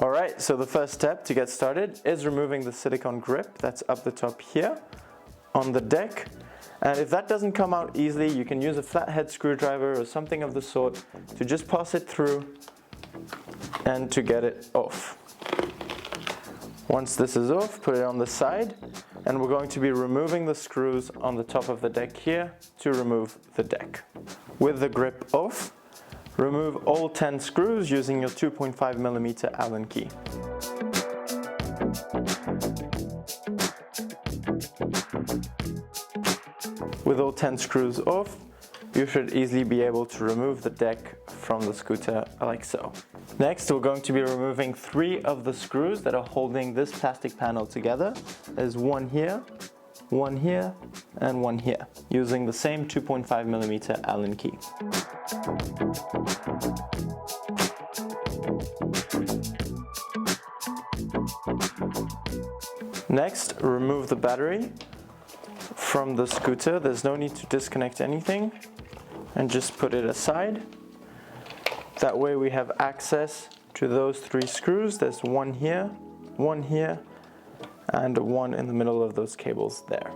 Alright, so the first step to get started is removing the silicone grip that's up the top here on the deck. And if that doesn't come out easily, you can use a flathead screwdriver or something of the sort to just pass it through and to get it off. Once this is off, put it on the side, and we're going to be removing the screws on the top of the deck here to remove the deck. With the grip off, remove all 10 screws using your 2.5mm Allen key. With all 10 screws off, you should easily be able to remove the deck from the scooter like so. Next, we're going to be removing 3 of the screws that are holding this plastic panel together. There's one here, and one here, using the same 2.5mm Allen key. Next, remove the battery from the scooter. There's no need to disconnect anything, and just put it aside. That way we have access to those 3 screws. There's one here, and one in the middle of those cables there.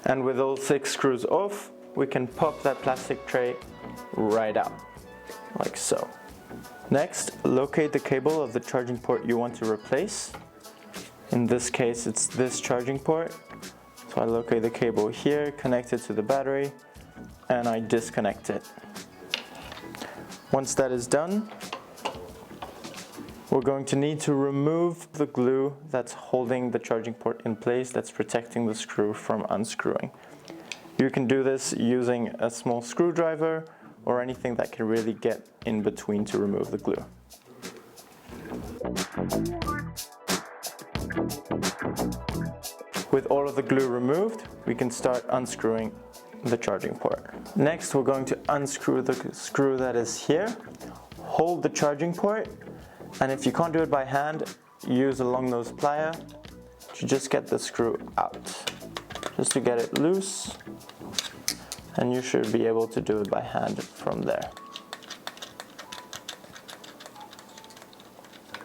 And with all 6 screws off, we can pop that plastic tray right out, like so. Next, locate the cable of the charging port you want to replace. In this case, it's this charging port. So I locate the cable here, connect it to the battery, and I disconnect it. Once that is done, we're going to need to remove the glue that's holding the charging port in place, that's protecting the screw from unscrewing. You can do this using a small screwdriver or anything that can really get in between to remove the glue. With all of the glue removed, we can start unscrewing the charging port. Next, we're going to unscrew the screw that is here. Hold the charging port, and if you can't do it by hand, use a long nose plier to just get the screw out. Just to get it loose, and you should be able to do it by hand from there.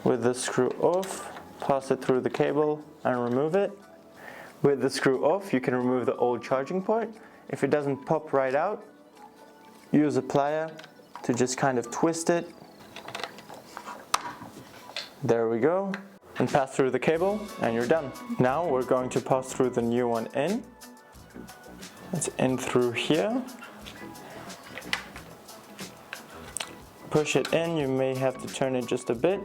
With the screw off, pass it through the cable and remove it. With the screw off, you can remove the old charging port. If it doesn't pop right out, use a plier to just kind of twist it. There we go. And pass through the cable and you're done. Now we're going to pass through the new one in. It's in through here. Push it in, you may have to turn it just a bit.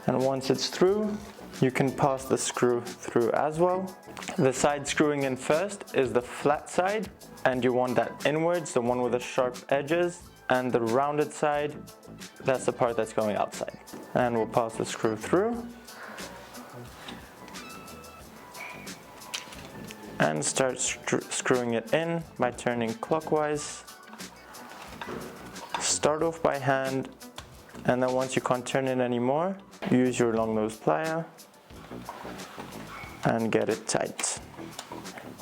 And once it's through, you can pass the screw through as well. The side screwing in first is the flat side, and you want that inwards, the one with the sharp edges, and the rounded side, that's the part that's going outside. And we'll pass the screw through. And start screwing it in by turning clockwise. Start off by hand, and then once you can't turn it anymore, use your long nose plier and get it tight.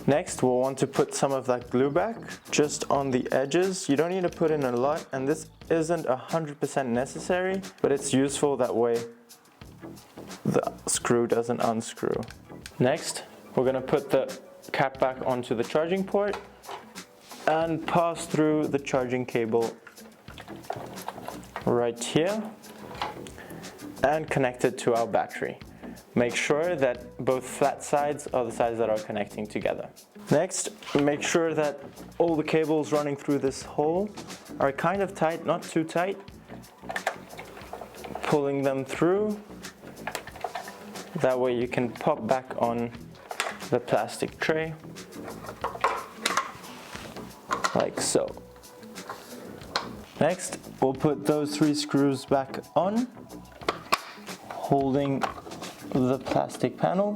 Next, we'll want to put some of that glue back just on the edges. You don't need to put in a lot, and this isn't 100% necessary, but it's useful that way the screw doesn't unscrew. Next, we're going to put the cap back onto the charging port and pass through the charging cable right here and connect it to our battery. Make sure that both flat sides are the sides that are connecting together. Next, make sure that all the cables running through this hole are kind of tight, not too tight. Pulling them through. That way you can pop back on the plastic tray, like so. Next, we'll put those 3 screws back on, holding the plastic panel.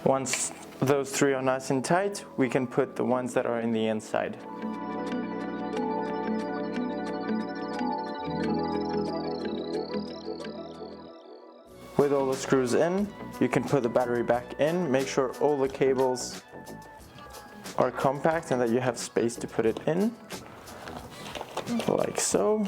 Once those 3 are nice and tight, we can put the ones that are in the inside. With all the screws in, you can put the battery back in. Make sure all the cables are compact and that you have space to put it in, like so.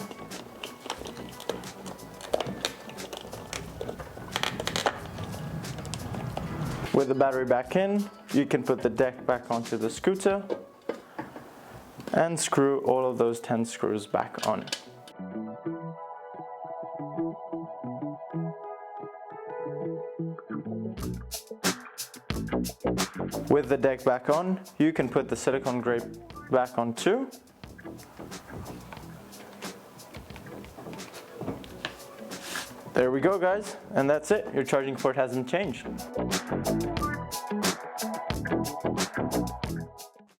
With the battery back in, you can put the deck back onto the scooter and screw all of those 10 screws back on. With the deck back on, you can put the silicone grip back on too. There we go, guys, and that's it. Your charging port hasn't changed.